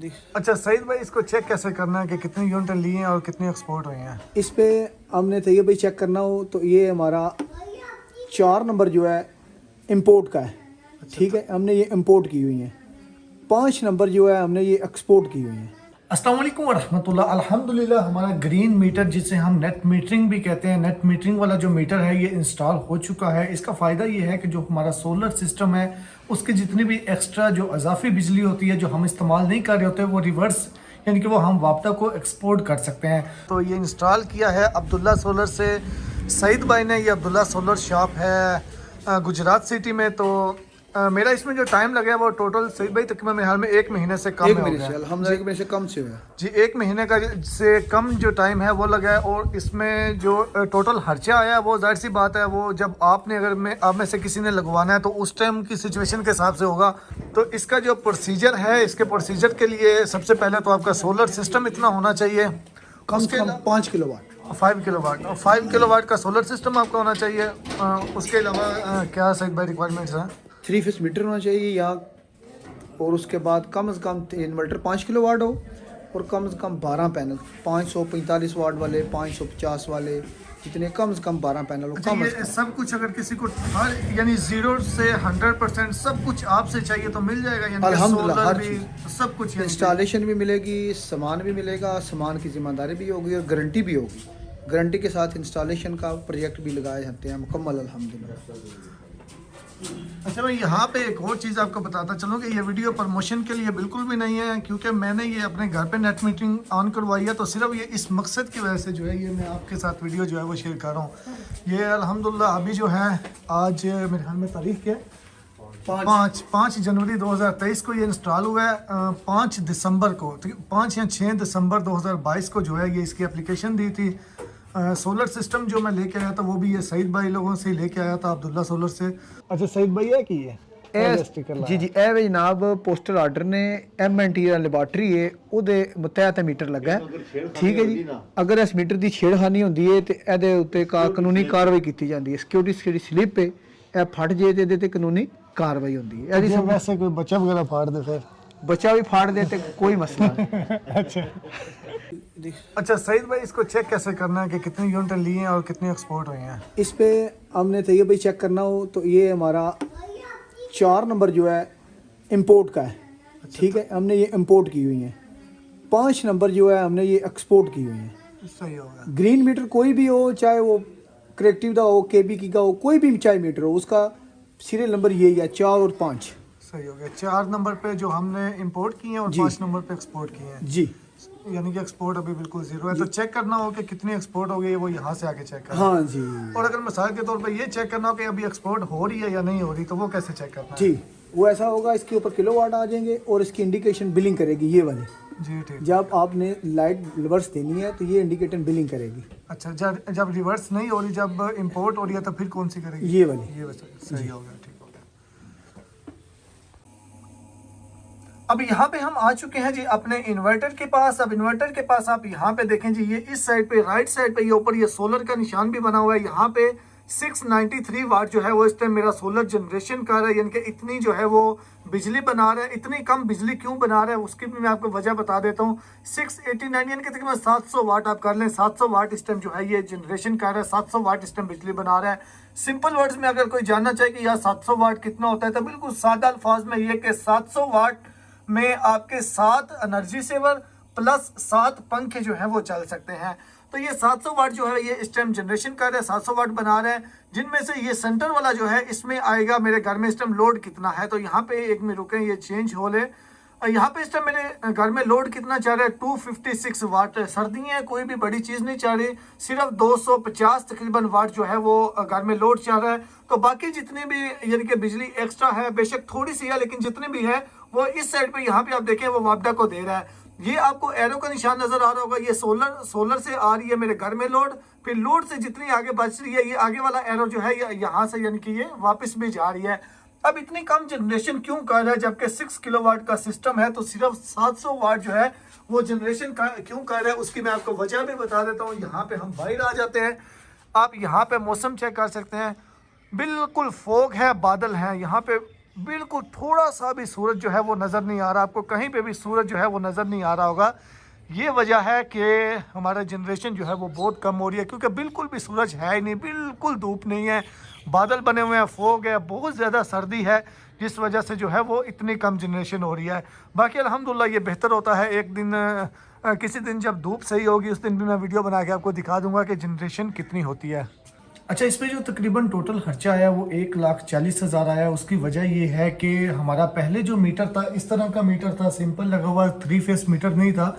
अच्छा सईद भाई, इसको चेक कैसे करना है कि कितनी यूनिट ली हैं और कितनी एक्सपोर्ट हुई हैं? इस पे हमने तैयब भाई चेक करना हो तो ये हमारा 4 नंबर जो है इंपोर्ट का है। ठीक है, हमने ये इंपोर्ट की हुई है। 5 नंबर जो है हमने ये एक्सपोर्ट की हुई है। अस्सलाम वालेकुम वरहमतुल्लाह। अल्हम्दुलिल्लाह हमारा ग्रीन मीटर, जिसे हम नेट मीटरिंग भी कहते हैं, नेट मीटरिंग वाला जो मीटर है ये इंस्टॉल हो चुका है। इसका फ़ायदा ये है कि जो हमारा सोलर सिस्टम है उसकी जितनी भी एक्स्ट्रा जो अजाफी बिजली होती है जो हम इस्तेमाल नहीं कर रहे होते वो रिवर्स, यानी कि वो हम वापटा को एक्सपोर्ट कर सकते हैं। तो ये इंस्टॉल किया है अब्दुल्ला सोलर से सईद भाई ने। ये अब्दुल्ला सोलर शॉप है गुजरात सिटी में। तो मेरा इसमें जो टाइम लगा है वो टोटल सईद भाई तकरीबन मेरे हाल में 1 महीने से कम हो गया। अल्हम्दुलिल्लाह 1 महीने से कम से हुआ जी, 1 महीने का से कम जो टाइम है वो लगा है। और इसमें जो टोटल खर्चा आया है वो जाहिर सी बात है वो जब आपने अगर आप में से किसी ने लगवाना है तो उस टाइम की सिचुएशन के हिसाब से होगा। तो इसका जो प्रोसीजर है, इसके प्रोसीजर के लिए सबसे पहले तो आपका सोलर सिस्टम इतना होना चाहिए, कम से कम 5 किलोवाट 5 किलोवाट और 5 किलोवाट का सोलर सिस्टम आपका होना चाहिए। उसके अलावा क्या सईद भाई रिक्वायरमेंट्स हैं? 3 फेस मीटर होना चाहिए या, और उसके बाद कम से कम इन्वर्टर 5 किलोवाट हो और कम से कम 12 पैनल 545 वाट वाले, 550 वाले, जितने कम से कम 12 पैनल हो। अच्छा, कम ये से कम सब कुछ अगर किसी को हर यानी 0 से 100% सब कुछ आपसे चाहिए तो मिल जाएगा, यानी कि अल्हम्दुलिल्लाह सोलर हर भी चीज़, सब कुछ इंस्टॉलेशन भी मिलेगी, सामान भी मिलेगा, सामान की ज़िम्मेदारी भी होगी और गारंटी भी होगी। गारंटी के साथ इंस्टॉलेशन का प्रोजेक्ट भी लगाए जाते हैं मुकम्मल अल्हम्दुलिल्लाह। अच्छा भाई, यहाँ पे एक और चीज़ आपको बताता चलूँ कि ये वीडियो प्रमोशन के लिए बिल्कुल भी नहीं है, क्योंकि मैंने ये अपने घर पे नेट मीटिंग ऑन करवाई है। तो सिर्फ ये इस मकसद की वजह से जो है ये मैं आपके साथ वीडियो जो है वो शेयर कर रहा हूँ। ये अल्हम्दुलिल्लाह अभी जो है आज मेरे ख्याल में तारीख क्या है, 5 जनवरी 2023 को ये इंस्टॉल हुआ है। 5 दिसंबर को, 5 या 6 दिसंबर 2022 को जो है ये इसकी एप्लीकेशन दी थी। सोलर सिस्टम जो मैं लेके आया था वो भी ये सईद भाई लोगों से लेके आया था, अब्दुल्ला सोलर से। अच्छा सईद भाई है कि ये जी जी ए वे जनाब पोस्टल आर्डर ने MNT ਲੈਬਾਰਟਰੀ है ਉਹਦੇ ਮੁਤਹਿਤ ਮੀਟਰ ਲੱਗਾ ਹੈ। ਠੀਕ ਹੈ ਜੀ, ਅਗਰ ਇਸ ਮੀਟਰ ਦੀ ਛੇੜਖਾਨੀ ਹੁੰਦੀ ਹੈ ਤੇ ਇਹਦੇ ਉੱਤੇ ਕਾਨੂੰਨੀ ਕਾਰਵਾਈ ਕੀਤੀ ਜਾਂਦੀ ਹੈ। ਸਿਕਿਉਰਿਟੀ ਸਲਿੱਪ ਹੈ, ਇਹ ਫਟ ਜੇ ਤੇ ਇਹਦੇ ਤੇ ਕਾਨੂੰਨੀ ਕਾਰਵਾਈ ਹੁੰਦੀ ਹੈ। ਇਹਦੀ वैसे कोई बच्चा वगैरह फाड़ दे फिर बच्चा भी फाड़ दे तो कोई मसला नहीं। अच्छा सईद भाई, इसको चेक कैसे करना है कि कितनी यूनिट ली हैं और कितनी एक्सपोर्ट हुई हैं? इस पे हमने तैयब भाई चेक करना हो तो ये हमारा 4 नंबर जो है इंपोर्ट का है। ठीक है, हमने ये इंपोर्ट की हुई है। 5 नंबर जो है हमने ये एक्सपोर्ट की हुई है। सही होगा। ग्रीन मीटर कोई भी हो, चाहे वो करेक्टिव का हो, KB की का हो, कोई भी चाहे मीटर हो, उसका सीरियल नंबर यही है 4 और 5। सही हो गया। 4 नंबर पे जो हमने इंपोर्ट किए हैं और 5 नंबर पे एक्सपोर्ट किए हैं जी, यानी कि एक्सपोर्ट अभी बिल्कुल 0 है। तो चेक करना हो कि कितनी एक्सपोर्ट हो गई है वो यहाँ से आके चेक करना। हाँ जी। और अगर मिसाल के तौर पे ये चेक करना हो कि अभी एक्सपोर्ट हो रही है या नहीं हो रही तो वो कैसे चेक करना है? जी, वो ऐसा होगा, इसके ऊपर किलोवाट आ जाएंगे और इसकी इंडिकेशन बिलिंग करेगी ये वाली। जी ठीक। जब आपने लाइट रिवर्स देनी है तो ये इंडिकेटर बिलिंग करेगी। अच्छा, जब रिवर्स नहीं हो रही, जब इंपोर्ट हो रही है तो फिर कौन सी करेगी? ये वाली। ये वैसे सही हो गया, ठीक हो गया। अब यहाँ पे हम आ चुके हैं जी अपने इन्वर्टर के पास। अब इन्वर्टर के पास आप यहाँ पे देखें जी, ये इस साइड पे राइट साइड पे ये ऊपर ये सोलर का निशान भी बना हुआ है। यहाँ पे 693 वाट जो है वो इस टाइम मेरा सोलर जनरेशन कर रहा है, यानी कि इतनी जो है वो बिजली बना रहा है। इतनी कम बिजली क्यों बना रहा है उसकी भी मैं आपको वजह बता देता हूँ। 689 यानी कि तकरीबन 700 वाट आप कर लें, 700 वाट इस टाइम जो है ये जनरेशन कर रहा है, 700 वाट इस टाइम बिजली बना रहा है। सिंपल वर्ड्स में अगर कोई जानना चाहे कि यार 700 वाट कितना होता है तो बिल्कुल सादा अल्फाज में ये कि 700 वाट में आपके 7 एनर्जी सेवर प्लस 7 पंखे जो है वो चल सकते हैं। तो ये 700 वाट जो है ये इस टाइम जनरेशन कर रहा है, 700 वाट बना रहा है, जिनमें से ये सेंटर वाला जो है इसमें आएगा मेरे घर में इस टाइम लोड कितना है। तो यहाँ पे एक में रुके, ये चेंज हो ले। यहाँ पे इस टाइम मेरे घर में लोड कितना चल रहा है, 256 वाट। सर्दियाँ हैं, कोई भी बड़ी चीज़ नहीं चल रही, सिर्फ 250 तकरीबन वाट जो है वो घर में लोड चल रहा है। तो बाकी जितनी भी यानी कि बिजली एक्स्ट्रा है, बेशक थोड़ी सी है लेकिन जितनी भी है वो इस साइड पे यहाँ पे आप देखें वो वापडा को दे रहा है। ये आपको एरो का निशान नजर आ रहा होगा, ये सोलर से आ रही है मेरे घर में लोड, फिर लोड से जितनी आगे बच रही है ये आगे वाला एरो जो है यहाँ से यानी कि ये वापस भी जा रही है। अब इतनी कम जनरेशन क्यों कर रहा है जबकि 6 किलोवाट का सिस्टम है, तो सिर्फ 700 वाट जो है वो जनरेशन क्यों कर रहा है उसकी मैं आपको वजह भी बता देता हूँ। यहाँ पे हम बाहर आ जाते हैं, आप यहाँ पे मौसम चेक कर सकते हैं, बिल्कुल फोग है, बादल है, यहाँ पे बिल्कुल थोड़ा सा भी सूरज जो है वो नज़र नहीं आ रहा, आपको कहीं पे भी सूरज जो है वो नज़र नहीं आ रहा होगा। ये वजह है कि हमारा जनरेशन जो है वो बहुत कम हो रही है, क्योंकि बिल्कुल भी सूरज है ही नहीं, बिल्कुल धूप नहीं है, बादल बने हुए हैं, फोग है, बहुत ज़्यादा सर्दी है, जिस वजह से जो है वो इतनी कम जनरेशन हो रही है। बाकी अल्हम्दुलिल्लाह ये बेहतर होता है। एक दिन किसी दिन जब धूप सही होगी उस दिन भी मैं वीडियो बना के आपको दिखा दूंगा कि जनरेशन कितनी होती है। अच्छा, इस पे जो तकरीबन टोटल खर्चा आया वो 1,40,000 आया। उसकी वजह ये है कि हमारा पहले जो मीटर था इस तरह का मीटर था, सिंपल लगा हुआ, 3 फेस मीटर नहीं था।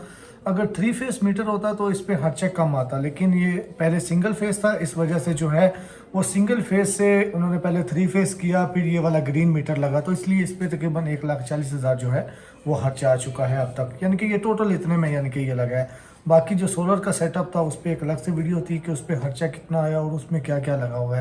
अगर 3 फेस मीटर होता तो इस पे खर्चा कम आता, लेकिन ये पहले सिंगल फेस था, इस वजह से जो है वो सिंगल फेस से उन्होंने पहले 3 फेस किया, फिर ये वाला ग्रीन मीटर लगा, तो इसलिए इस पे तकरीबन 1,40,000 जो है वो खर्चा आ चुका है अब तक। यानी कि ये टोटल इतने में यानी कि ये लगा है। बाकी जो सोलर का सेटअप था उस पर एक अलग से वीडियो थी कि उस पर खर्चा कितना आया और उसमें क्या क्या लगा हुआ है।